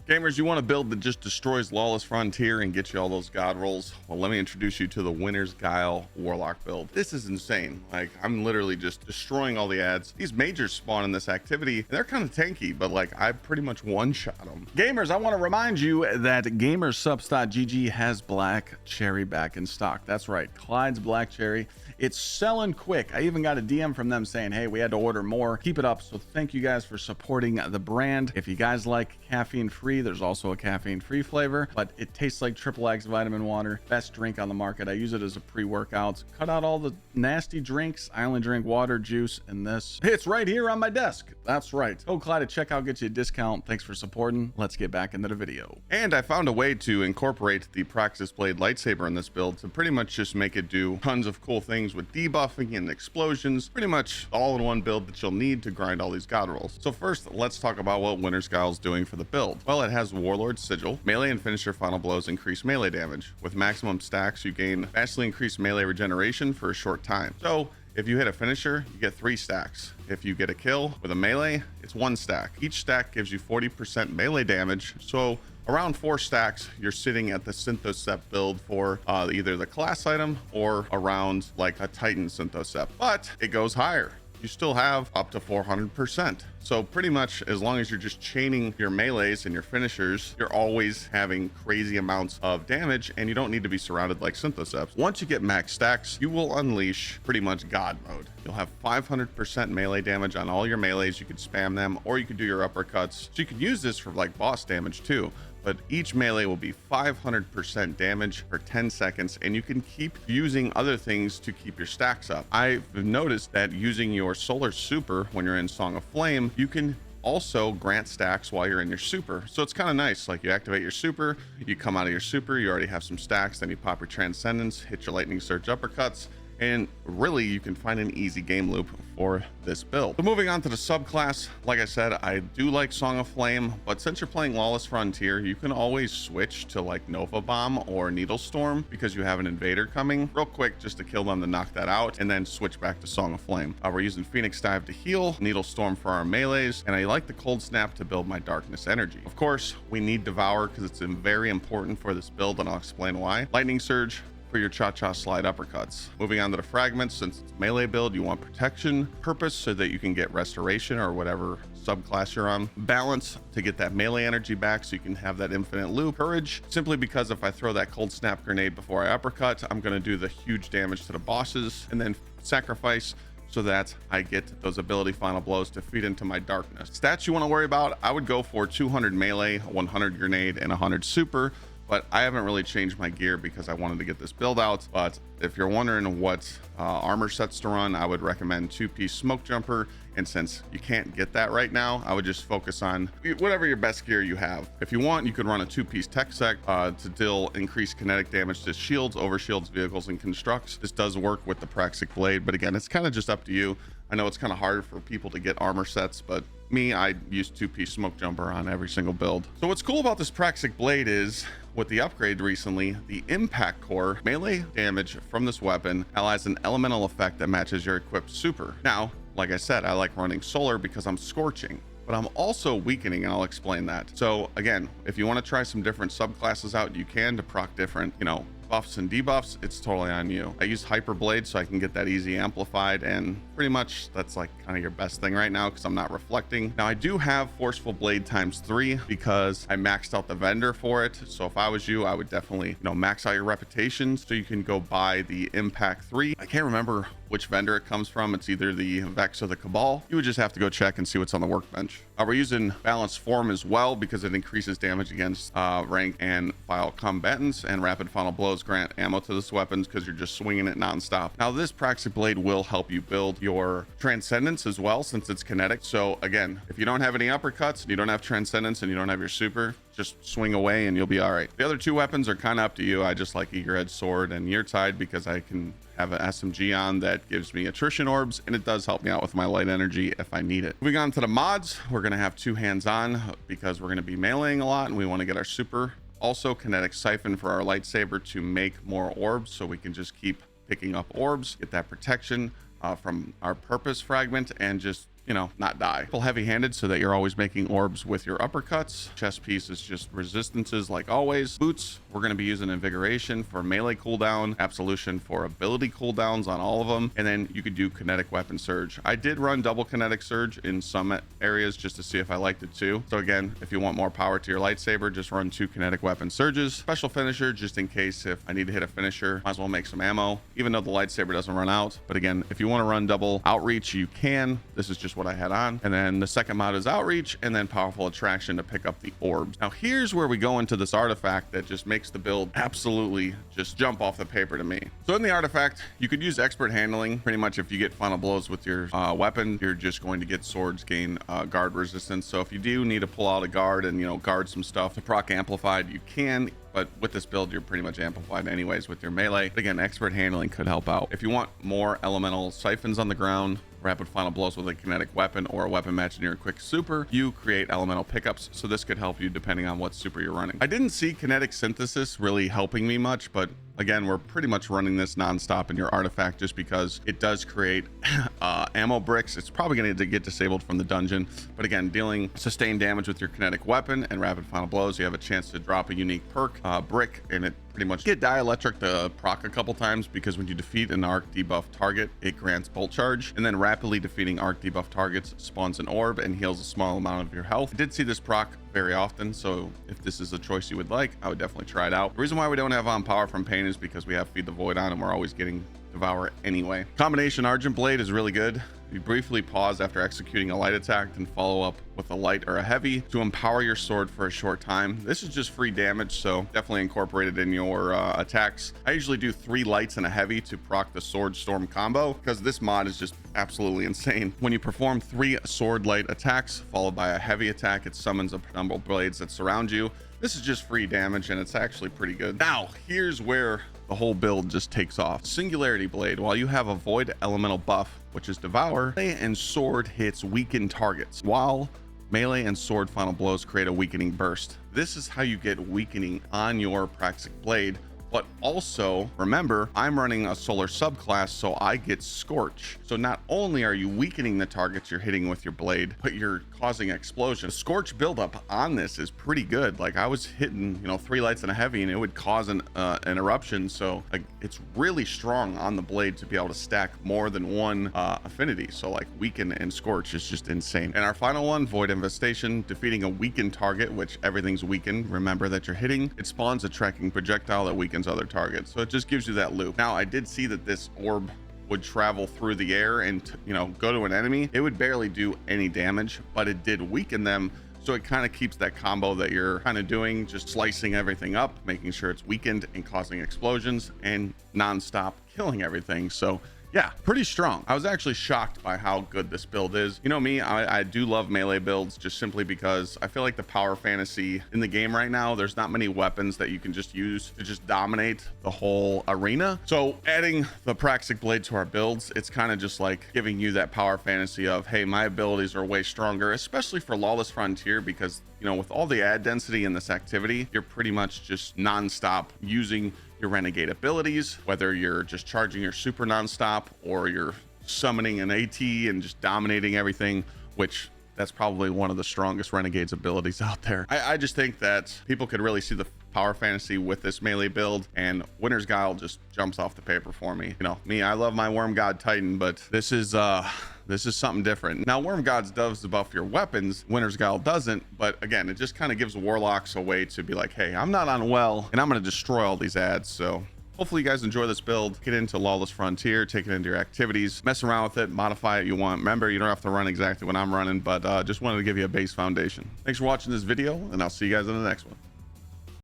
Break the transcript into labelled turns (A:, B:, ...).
A: Gamers, you want a build that just destroys Lawless Frontier and gets you all those god rolls? Well, let me introduce you to the Winner's Guile Warlock build. This is insane. Like, I'm literally just destroying all the ads. These majors spawn in this activity, and they're kind of tanky, but like, I pretty much one-shot them. Gamers, I want to remind you that GsxrClyde has Black Cherry back in stock. That's right, Clyde's Black Cherry. It's selling quick. I even got a DM from them saying, hey, we had to order more. Keep it up. So thank you guys for supporting the brand. If you guys like caffeine free, there's also a caffeine free flavor, but it tastes like triple X vitamin water. Best drink on the market. I use it as a pre-workout. Cut out all the nasty drinks. I only drink water, juice, and this. It's right here on my desk. That's right. Code Clyde at checkout gets you a discount. Thanks for supporting. Let's get back into the video. And I found a way to incorporate the Praxis Blade lightsaber in this build to pretty much just make it do tons of cool things with debuffing and explosions. Pretty much all in one build that you'll need to grind all these god rolls. So first, let's talk about what Winner's Guile is doing for the build. Well, it has Warlord Sigil. Melee and finisher final blows increase melee damage. With maximum stacks, you gain vastly increased melee regeneration for a short time. So if you hit a finisher, you get 3 stacks. If you get a kill with a melee, it's 1 stack. Each stack gives you 40% melee damage. So around 4 stacks, you're sitting at the Synthocept build for either the class item or around like a Titan Synthocept, but it goes higher. You still have up to 400%. So pretty much as long as you're just chaining your melees and your finishers, you're always having crazy amounts of damage, and you don't need to be surrounded like Synthocepts. Once you get max stacks, you will unleash pretty much God mode. You'll have 500% melee damage on all your melees. You could spam them, or you could do your uppercuts. So you could use this for like boss damage too. But each melee will be 500% damage for 10 seconds, and you can keep using other things to keep your stacks up. I've noticed that using your solar super when you're in Song of Flame, you can also grant stacks while you're in your super. So it's kind of nice. Like, you activate your super, you come out of your super, you already have some stacks, then you pop your transcendence, hit your lightning surge uppercuts, and really you can find an easy game loop for this build. So moving on to the subclass, like I said, I do like Song of Flame, but since you're playing Lawless Frontier, you can always switch to like Nova Bomb or Needle Storm because you have an invader coming real quick just to kill them to knock that out, and then switch back to Song of Flame. We're using Phoenix Dive to heal, Needle Storm for our melees, and I like the Cold Snap to build my darkness energy. Of course, we need Devour because it's very important for this build, and I'll explain why. Lightning Surge for your cha-cha slide uppercuts. Moving on to the fragments, since it's melee build, you want protection, purpose so that you can get restoration or whatever subclass you're on, balance to get that melee energy back so you can have that infinite loop, courage simply because if I throw that cold snap grenade before I uppercut, I'm going to do the huge damage to the bosses, and then sacrifice so that I get those ability final blows to feed into my darkness. Stats you want to worry about, I would go for 200 melee, 100 grenade, and 100 super. But I haven't really changed my gear because I wanted to get this build out. But if you're wondering what armor sets to run, I would recommend 2-piece smoke jumper. And since you can't get that right now, I would just focus on whatever your best gear you have. If you want, you could run a 2-piece tech sec to deal increased kinetic damage to shields, over shields, vehicles, and constructs. This does work with the Praxic Blade, but again, it's kind of just up to you. I know it's kind of hard for people to get armor sets, but me, I use 2-piece smoke jumper on every single build. So what's cool about this Praxic Blade is, with the upgrade recently, the impact core melee damage from this weapon allies an elemental effect that matches your equipped super. Now, like I said, I like running solar because I'm scorching, but I'm also weakening, and I'll explain that. So again, if you want to try some different subclasses out, you can to proc different, buffs and debuffs. It's totally on you. I use Hyper Blade so I can get that easy amplified, and pretty much that's like kind of your best thing right now because I'm not reflecting. Now I do have Forceful Blade ×3 because I maxed out the vendor for it. So if I was you, I would definitely max out your reputation so you can go buy the Impact 3. I can't remember which vendor it comes from. It's either the Vex or the Cabal. You would just have to go check and see what's on the workbench. We're using Balanced Form as well because it increases damage against rank and file combatants, and Rapid Final Blows grant ammo to this weapons because you're just swinging it nonstop. Now this Praxic Blade will help you build your Transcendence as well since it's kinetic. So again, if you don't have any uppercuts and you don't have Transcendence and you don't have your super, just swing away and you'll be all right. The other 2 weapons are kind of up to you. I just like Eager Edge Sword and Year Tide because I can have an SMG on that gives me attrition orbs, and it does help me out with my light energy if I need it. Moving on to the mods, we're going to have 2 hands on because we're going to be meleeing a lot and we want to get our super. Also kinetic siphon for our lightsaber to make more orbs so we can just keep picking up orbs, get that protection from our purpose fragment, and just you know, not die. Full heavy-handed so that you're always making orbs with your uppercuts. Chest piece is just resistances like always. Boots, we're going to be using invigoration for melee cooldown, absolution for ability cooldowns on all of them, and then you could do kinetic weapon surge. I did run double kinetic surge in some areas just to see if I liked it too. So again, if you want more power to your lightsaber, just run 2 kinetic weapon surges. Special finisher, just in case if I need to hit a finisher, might as well make some ammo, even though the lightsaber doesn't run out. But again, if you want to run double outreach, you can. This is just what I had on. And then the second mod is outreach, and then powerful attraction to pick up the orbs. Now here's where we go into this artifact that just makes the build absolutely just jump off the paper to me. So in the artifact, you could use expert handling. Pretty much if you get final blows with your weapon, you're just going to get swords gain guard resistance. So if you do need to pull out a guard and, you know, guard some stuff to proc amplified, you can. But with this build, you're pretty much amplified anyways with your melee. But again, expert handling could help out. If you want more elemental siphons on the ground, rapid final blows with a kinetic weapon, or a weapon matching your quick super, you create elemental pickups. So this could help you depending on what super you're running. I didn't see kinetic synthesis really helping me much, but again, we're pretty much running this nonstop in your artifact just because it does create ammo bricks. It's probably going to get disabled from the dungeon, but again, dealing sustained damage with your kinetic weapon and rapid final blows, you have a chance to drop a unique perk brick, and it pretty much get dielectric to proc a couple times, because when you defeat an arc debuff target, it grants bolt charge, and then rapidly defeating arc debuff targets spawns an orb and heals a small amount of your health. I did see this proc very often, so if this is a choice you would like, I would definitely try it out. The reason why we don't have on power from pain is because we have feed the void on and we're always getting devour anyway. Combination argent blade is really good. You briefly pause after executing a light attack and follow up with a light or a heavy to empower your sword for a short time. This is just free damage, so definitely incorporate it in your attacks. I usually do 3 lights and a heavy to proc the sword storm combo, because this mod is just absolutely insane. When you perform 3 sword light attacks followed by a heavy attack, it summons a penumbral blades that surround you. This is just free damage, and it's actually pretty good. Now here's where the whole build just takes off. Singularity blade, while you have a void elemental buff, which is devour, melee and sword hits weaken targets, while melee and sword final blows create a weakening burst. This is how you get weakening on your Praxic blade. But also remember, I'm running a solar subclass, so I get scorch. So not only are you weakening the targets you're hitting with your blade, but you're causing explosion. The scorch buildup on this is pretty good. Like I was hitting, you know, 3 lights and a heavy, and it would cause an eruption. So like it's really strong on the blade to be able to stack more than one affinity. So like weaken and scorch is just insane. And our final one, void infestation, defeating a weakened target, which everything's weakened. Remember that you're hitting. It spawns a tracking projectile that weakens other targets, so it just gives you that loop. Now I did see that this orb would travel through the air and, you know, go to an enemy. It would barely do any damage, but it did weaken them, so it kind of keeps that combo that you're kind of doing, just slicing everything up, making sure it's weakened and causing explosions and non-stop killing everything. So yeah, pretty strong. I was actually shocked by how good this build is. You know me, I do love melee builds, just simply because I feel like the power fantasy in the game right now, there's not many weapons that you can just use to just dominate the whole arena. So adding the Praxic blade to our builds, it's kind of just like giving you that power fantasy of, hey, my abilities are way stronger, especially for Lawless Frontier, because, you know, with all the ad density in this activity, you're pretty much just non-stop using your renegade abilities, whether you're just charging your super non-stop or you're summoning an AT and just dominating everything, which that's probably one of the strongest renegades abilities out there. I just think that people could really see the power fantasy with this melee build, and Winter's Guile just jumps off the paper for me. You know me, I love my Worm God Titan, but this is something different. Now Worm Gods does buff your weapons, Winter's Guile doesn't, but again, it just kind of gives warlocks a way to be like, hey, I'm not on well and I'm going to destroy all these ads. So hopefully you guys enjoy this build. Get into Lawless Frontier, take it into your activities, mess around with it, modify it you want. Remember, you don't have to run exactly what I'm running, but just wanted to give you a base foundation. Thanks for watching this video, and I'll see you guys in the next one.